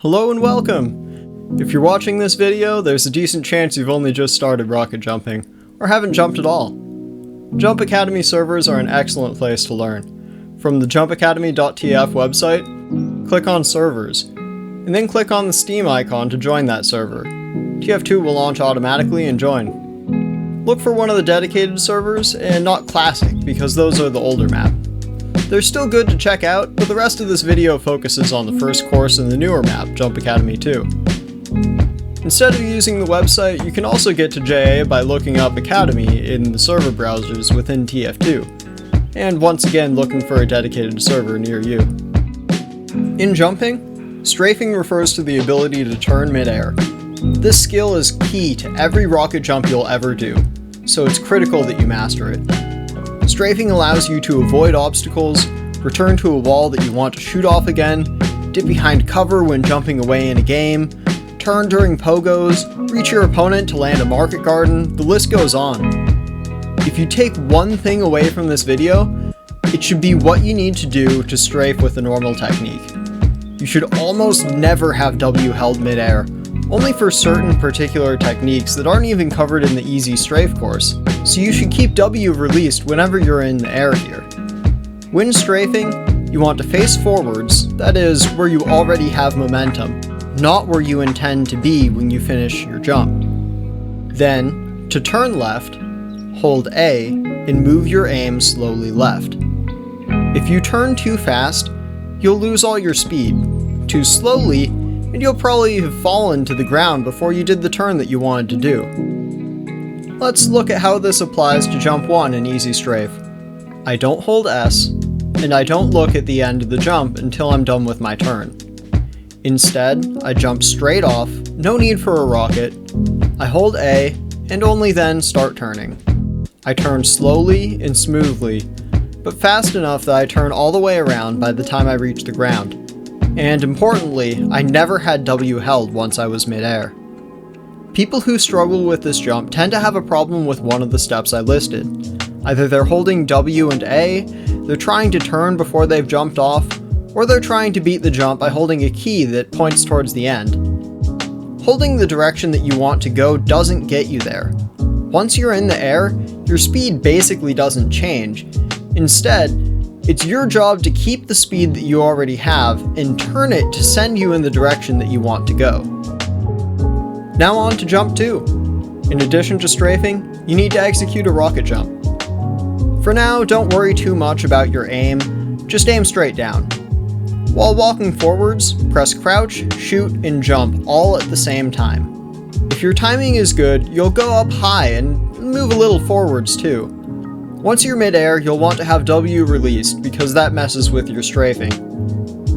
Hello and welcome! If you're watching this video, there's a decent chance you've only just started rocket jumping, or haven't jumped at all. Jump Academy servers are an excellent place to learn. From the jumpacademy.tf website, click on Servers, and then click on the Steam icon to join that server. TF2 will launch automatically and join. Look for one of the dedicated servers, and not Classic, because those are the older map. They're still good to check out, but the rest of this video focuses on the first course in the newer map, Jump Academy 2. Instead of using the website, you can also get to JA by looking up Academy in the server browsers within TF2, and once again looking for a dedicated server near you. In jumping, strafing refers to the ability to turn mid-air. This skill is key to every rocket jump you'll ever do, so it's critical that you master it. Strafing allows you to avoid obstacles, return to a wall that you want to shoot off again, dip behind cover when jumping away in a game, turn during pogos, reach your opponent to land a market garden, the list goes on. If you take one thing away from this video, it should be what you need to do to strafe with a normal technique. You should almost never have W held mid-air, only for certain particular techniques that aren't even covered in the easy strafe course, so you should keep W released whenever you're in the air here. When strafing, you want to face forwards, that is, where you already have momentum, not where you intend to be when you finish your jump. Then, to turn left, hold A and move your aim slowly left. If you turn too fast, you'll lose all your speed. Too slowly, and you'll probably have fallen to the ground before you did the turn that you wanted to do. Let's look at how this applies to jump 1 in Easy Strafe. I don't hold S, and I don't look at the end of the jump until I'm done with my turn. Instead, I jump straight off, no need for a rocket, I hold A, and only then start turning. I turn slowly and smoothly, but fast enough that I turn all the way around by the time I reach the ground. And importantly, I never had W held once I was mid-air. People who struggle with this jump tend to have a problem with one of the steps I listed. Either they're holding W and A, they're trying to turn before they've jumped off, or they're trying to beat the jump by holding a key that points towards the end. Holding the direction that you want to go doesn't get you there. Once you're in the air, your speed basically doesn't change. Instead, it's your job to keep the speed that you already have and turn it to send you in the direction that you want to go. Now on to jump 2. In addition to strafing, you need to execute a rocket jump. For now, don't worry too much about your aim, just aim straight down. While walking forwards, press crouch, shoot, and jump all at the same time. If your timing is good, you'll go up high and move a little forwards too. Once you're mid-air, you'll want to have W released because that messes with your strafing.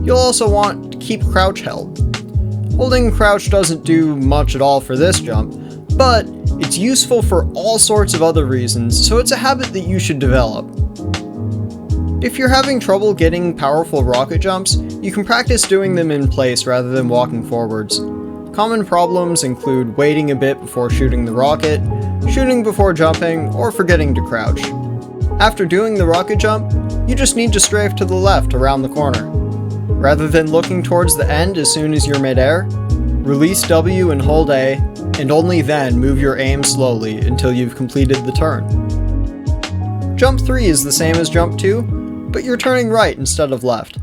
You'll also want to keep crouch held. Holding crouch doesn't do much at all for this jump, but it's useful for all sorts of other reasons, so it's a habit that you should develop. If you're having trouble getting powerful rocket jumps, you can practice doing them in place rather than walking forwards. Common problems include waiting a bit before shooting the rocket, shooting before jumping, or forgetting to crouch. After doing the rocket jump, you just need to strafe to the left around the corner. Rather than looking towards the end as soon as you're mid-air, release W and hold A, and only then move your aim slowly until you've completed the turn. Jump 3 is the same as jump 2, but you're turning right instead of left.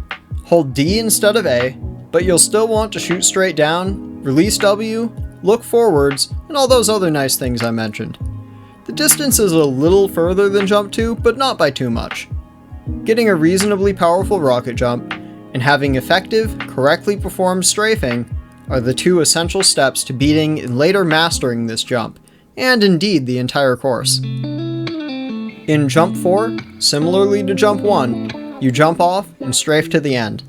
Hold D instead of A, but you'll still want to shoot straight down, release W, look forwards, and all those other nice things I mentioned. The distance is a little further than jump 2, but not by too much. Getting a reasonably powerful rocket jump, and having effective, correctly performed strafing are the two essential steps to beating and later mastering this jump, and indeed the entire course. In jump 4, similarly to jump 1, you jump off and strafe to the end.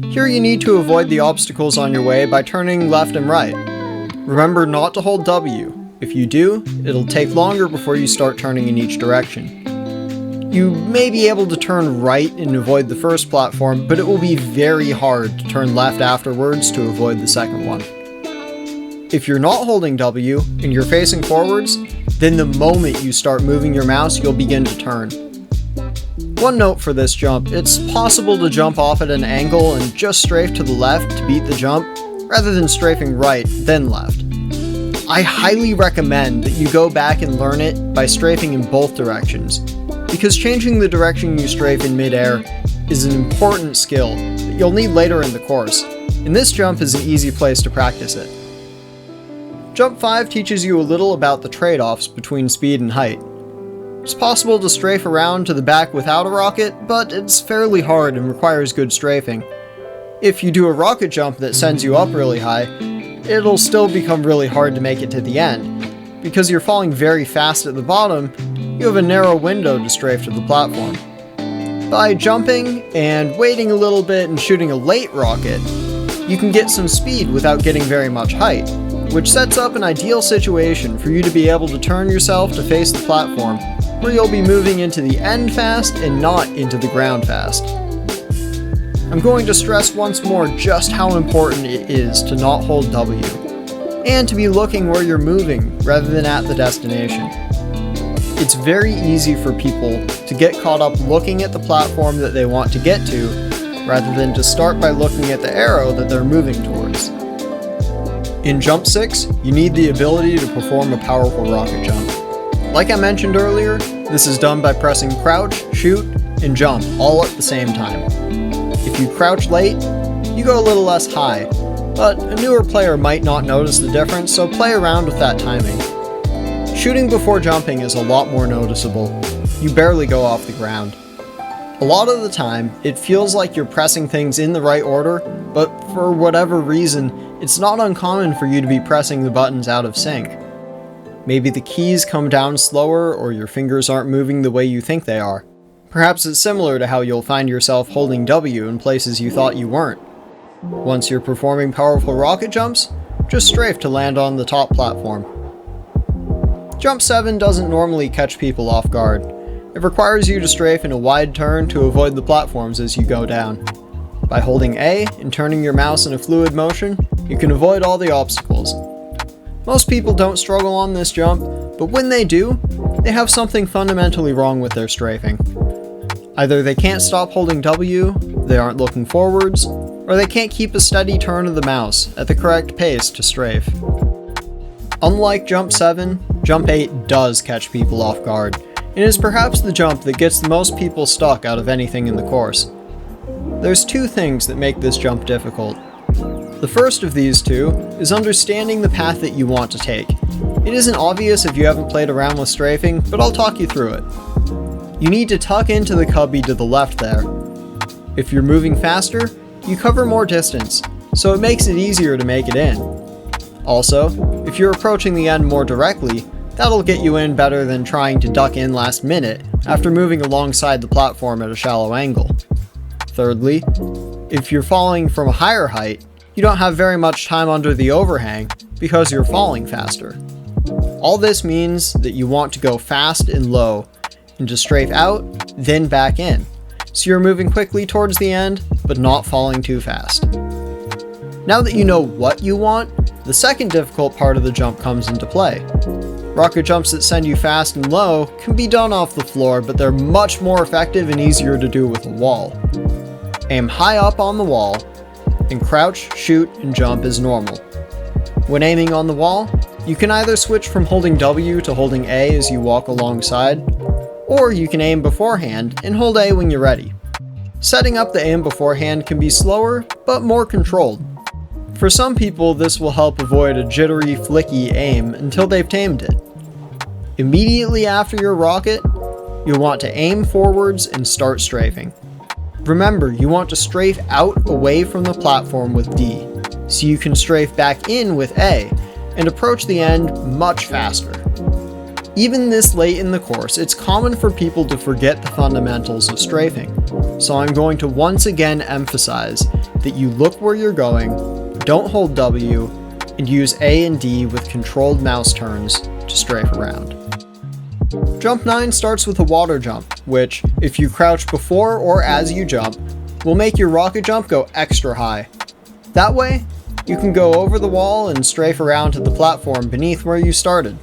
Here you need to avoid the obstacles on your way by turning left and right. Remember not to hold W. If you do, it'll take longer before you start turning in each direction. You may be able to turn right and avoid the first platform, but it will be very hard to turn left afterwards to avoid the second one. If you're not holding W and you're facing forwards, then the moment you start moving your mouse, you'll begin to turn. One note for this jump, it's possible to jump off at an angle and just strafe to the left to beat the jump, rather than strafing right, then left. I highly recommend that you go back and learn it by strafing in both directions, because changing the direction you strafe in midair is an important skill that you'll need later in the course, and this jump is an easy place to practice it. Jump 5 teaches you a little about the trade-offs between speed and height. It's possible to strafe around to the back without a rocket, but it's fairly hard and requires good strafing. If you do a rocket jump that sends you up really high, it'll still become really hard to make it to the end. Because you're falling very fast at the bottom, you have a narrow window to strafe to the platform. By jumping and waiting a little bit and shooting a late rocket, you can get some speed without getting very much height, which sets up an ideal situation for you to be able to turn yourself to face the platform, where you'll be moving into the end fast and not into the ground fast. I'm going to stress once more just how important it is to not hold W, and to be looking where you're moving rather than at the destination. It's very easy for people to get caught up looking at the platform that they want to get to, rather than to start by looking at the arrow that they're moving towards. In Jump 6, you need the ability to perform a powerful rocket jump. Like I mentioned earlier, this is done by pressing crouch, shoot, and jump all at the same time. If you crouch late, you go a little less high, but a newer player might not notice the difference, so play around with that timing. Shooting before jumping is a lot more noticeable. You barely go off the ground. A lot of the time, it feels like you're pressing things in the right order, but for whatever reason, it's not uncommon for you to be pressing the buttons out of sync. Maybe the keys come down slower, or your fingers aren't moving the way you think they are. Perhaps it's similar to how you'll find yourself holding W in places you thought you weren't. Once you're performing powerful rocket jumps, just strafe to land on the top platform. Jump 7 doesn't normally catch people off guard. It requires you to strafe in a wide turn to avoid the platforms as you go down. By holding A and turning your mouse in a fluid motion, you can avoid all the obstacles. Most people don't struggle on this jump, but when they do, they have something fundamentally wrong with their strafing. Either they can't stop holding W, they aren't looking forwards, or they can't keep a steady turn of the mouse at the correct pace to strafe. Unlike Jump 7, Jump 8 does catch people off guard, and is perhaps the jump that gets the most people stuck out of anything in the course. There's two things that make this jump difficult. The first of these two is understanding the path that you want to take. It isn't obvious if you haven't played around with strafing, but I'll talk you through it. You need to tuck into the cubby to the left there. If you're moving faster, you cover more distance, so it makes it easier to make it in. Also, if you're approaching the end more directly, that'll get you in better than trying to duck in last minute after moving alongside the platform at a shallow angle. Thirdly, if you're falling from a higher height, you don't have very much time under the overhang because you're falling faster. All this means that you want to go fast and low, and to strafe out, then back in, so you're moving quickly towards the end, but not falling too fast. Now that you know what you want, the second difficult part of the jump comes into play. Rocket jumps that send you fast and low can be done off the floor, but they're much more effective and easier to do with a wall. Aim high up on the wall, and crouch, shoot, and jump as normal. When aiming on the wall, you can either switch from holding W to holding A as you walk alongside, or you can aim beforehand and hold A when you're ready. Setting up the aim beforehand can be slower, but more controlled. For some people, this will help avoid a jittery, flicky aim until they've tamed it. Immediately after your rocket, you'll want to aim forwards and start strafing. Remember, you want to strafe out away from the platform with D, so you can strafe back in with A, and approach the end much faster. Even this late in the course, it's common for people to forget the fundamentals of strafing, so I'm going to once again emphasize that you look where you're going, don't hold W, and use A and D with controlled mouse turns to strafe around. Jump 9 starts with a water jump, which, if you crouch before or as you jump, will make your rocket jump go extra high. That way, you can go over the wall and strafe around to the platform beneath where you started.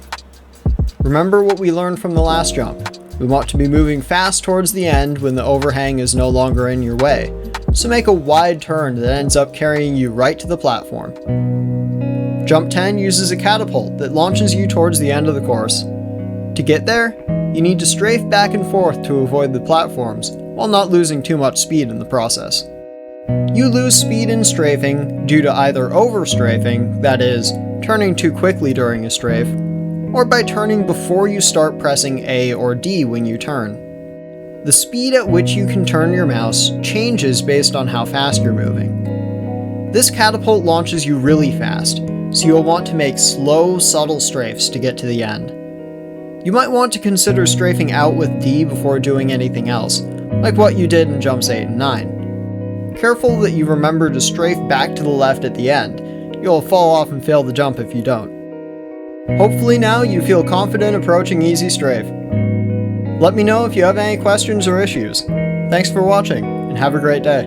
Remember what we learned from the last jump. We want to be moving fast towards the end when the overhang is no longer in your way, so make a wide turn that ends up carrying you right to the platform. Jump 10 uses a catapult that launches you towards the end of the course. To get there, you need to strafe back and forth to avoid the platforms while not losing too much speed in the process. You lose speed in strafing due to either over-strafing, that is, turning too quickly during a strafe, or by turning before you start pressing A or D when you turn. The speed at which you can turn your mouse changes based on how fast you're moving. This catapult launches you really fast, so you'll want to make slow, subtle strafes to get to the end. You might want to consider strafing out with D before doing anything else, like what you did in jumps 8 and 9. Careful that you remember to strafe back to the left at the end. You'll fall off and fail the jump if you don't. Hopefully now you feel confident approaching easy strafe. Let me know if you have any questions or issues. Thanks for watching, and have a great day.